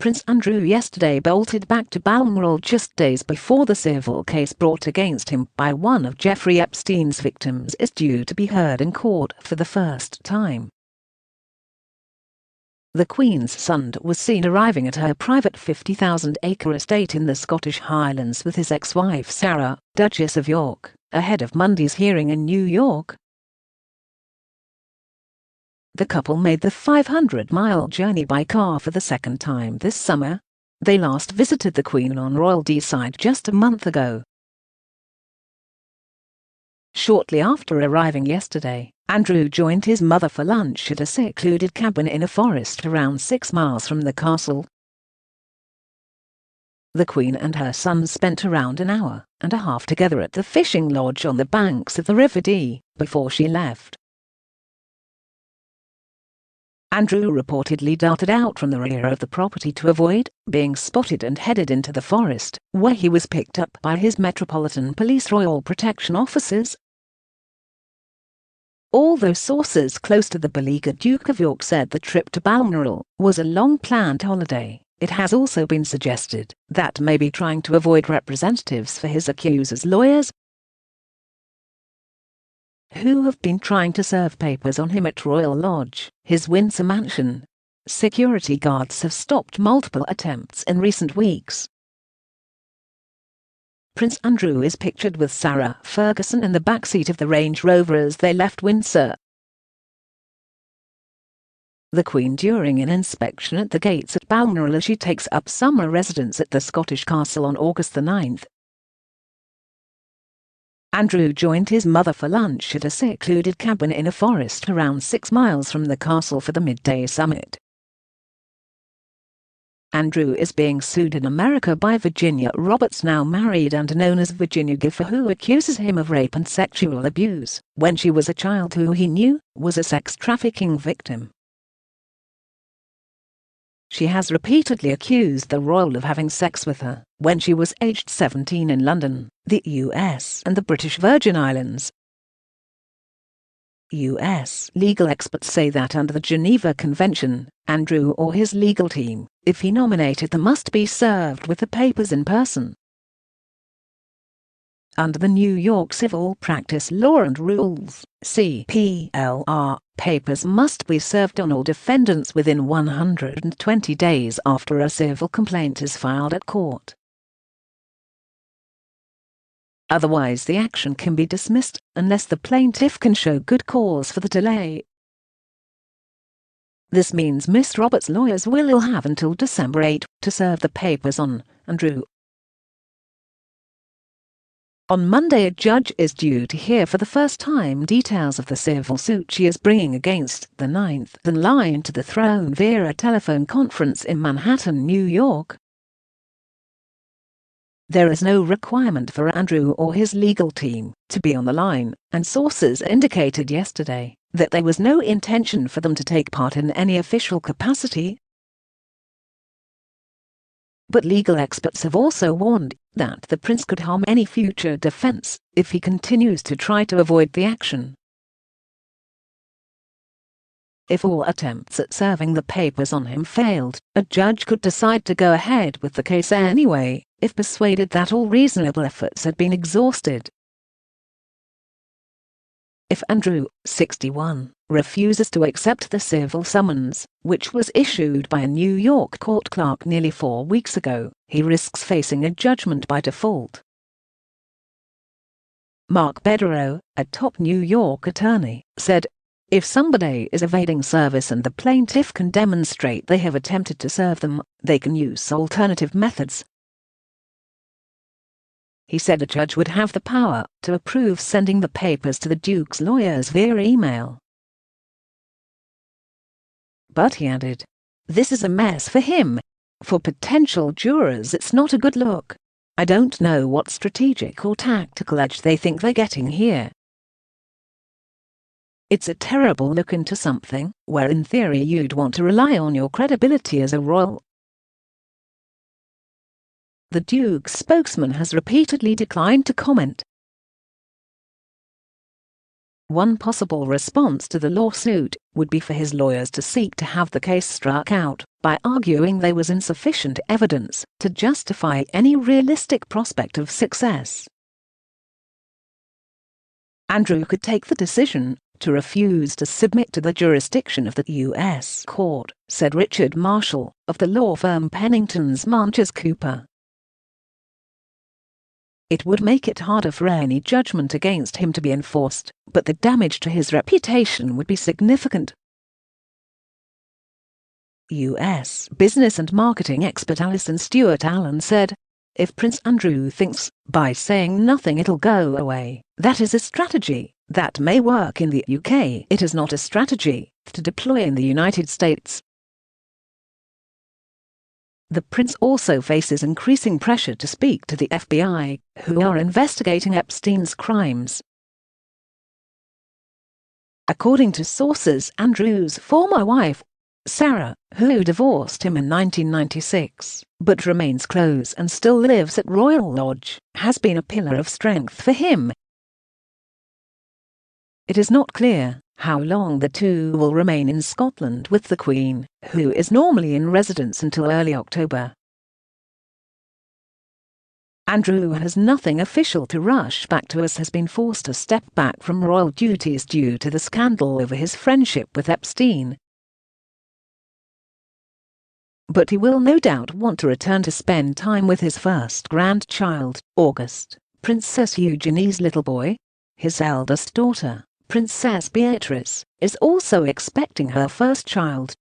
Prince Andrew yesterday bolted back to Balmoral just days before the civil case brought against him by one of Jeffrey Epstein's victims is due to be heard in court for the first time. The Queen's son was seen arriving at her private 50,000-acre estate in the Scottish Highlands with his ex-wife Sarah, Duchess of York, ahead of Monday's hearing in New York. The couple made the 500-mile journey by car for the second time this summer. They last visited the Queen on Royal Deeside just a month ago. Shortly after arriving yesterday, Andrew joined his mother for lunch at a secluded cabin in a forest around 6 miles from the castle. The Queen and her son spent around an hour and a half together at the fishing lodge on the banks of the River Dee before she left. Andrew reportedly darted out from the rear of the property to avoid being spotted and headed into the forest, where he was picked up by his Metropolitan Police Royal Protection officers. Although sources close to the beleaguered Duke of York said the trip to Balmoral was a long-planned holiday, it has also been suggested that maybe trying to avoid representatives for his accuser's lawyers, who have been trying to serve papers on him at Royal Lodge, his Windsor mansion. Security guards have stopped multiple attempts in recent weeks. Prince Andrew is pictured with Sarah Ferguson in the backseat of the Range Rover as they left Windsor. The Queen during an inspection at the gates at Balmoral as she takes up summer residence at the Scottish castle on August the 9th. Andrew joined his mother for lunch at a secluded cabin in a forest around 6 miles from the castle for the midday summit. Andrew is being sued in America by Virginia Roberts, now married and known as Virginia Gifford, who accuses him of rape and sexual abuse when she was a child who he knew was a sex trafficking victim. She has repeatedly accused the royal of having sex with her when she was aged 17 in London, the US and the British Virgin Islands. US legal experts say that under the Geneva Convention, Andrew or his legal team, if he nominated them, must be served with the papers in person. Under the New York Civil Practice Law and Rules, CPLR, papers must be served on all defendants within 120 days after a civil complaint is filed at court. Otherwise, the action can be dismissed unless the plaintiff can show good cause for the delay. This means Miss Roberts' lawyers will have until December 8 to serve the papers on Andrew. On Monday, a judge is due to hear for the first time details of the civil suit she is bringing against the ninth in line to the throne via a telephone conference in Manhattan, New York. There is no requirement for Andrew or his legal team to be on the line, and sources indicated yesterday that there was no intention for them to take part in any official capacity. But legal experts have also warned that the prince could harm any future defense if he continues to try to avoid the action. If all attempts at serving the papers on him failed, a judge could decide to go ahead with the case anyway, if persuaded that all reasonable efforts had been exhausted. If Andrew, 61, refuses to accept the civil summons, which was issued by a New York court clerk nearly 4 weeks ago, he risks facing a judgment by default. Mark Bedero, a top New York attorney, said, "If somebody is evading service and the plaintiff can demonstrate they have attempted to serve them, they can use alternative methods." He said a judge would have the power to approve sending the papers to the Duke's lawyers via email. But he added, "This is a mess for him. For potential jurors, it's not a good look. I don't know what strategic or tactical edge they think they're getting here. It's a terrible look into something where in theory you'd want to rely on your credibility as a royal." The Duke's spokesman has repeatedly declined to comment. One possible response to the lawsuit would be for his lawyers to seek to have the case struck out by arguing there was insufficient evidence to justify any realistic prospect of success. Andrew could take the decision to refuse to submit to the jurisdiction of the U.S. court, said Richard Marshall of the law firm Pennington's Manchas Cooper. It would make it harder for any judgment against him to be enforced, but the damage to his reputation would be significant. U.S. business and marketing expert Alison Stewart Allen said, "If Prince Andrew thinks, by saying nothing it'll go away, that is a strategy that may work in the UK. It is not a strategy to deploy in the United States." The prince also faces increasing pressure to speak to the FBI, who are investigating Epstein's crimes. According to sources, Andrew's former wife, Sarah, who divorced him in 1996, but remains close and still lives at Royal Lodge, has been a pillar of strength for him. It is not clear how long the two will remain in Scotland with the Queen, who is normally in residence until early October. Andrew has nothing official to rush back to, as has been forced to step back from royal duties due to the scandal over his friendship with Epstein. But he will no doubt want to return to spend time with his first grandchild, August, Princess Eugenie's little boy. His eldest daughter, Princess Beatrice, is also expecting her first child.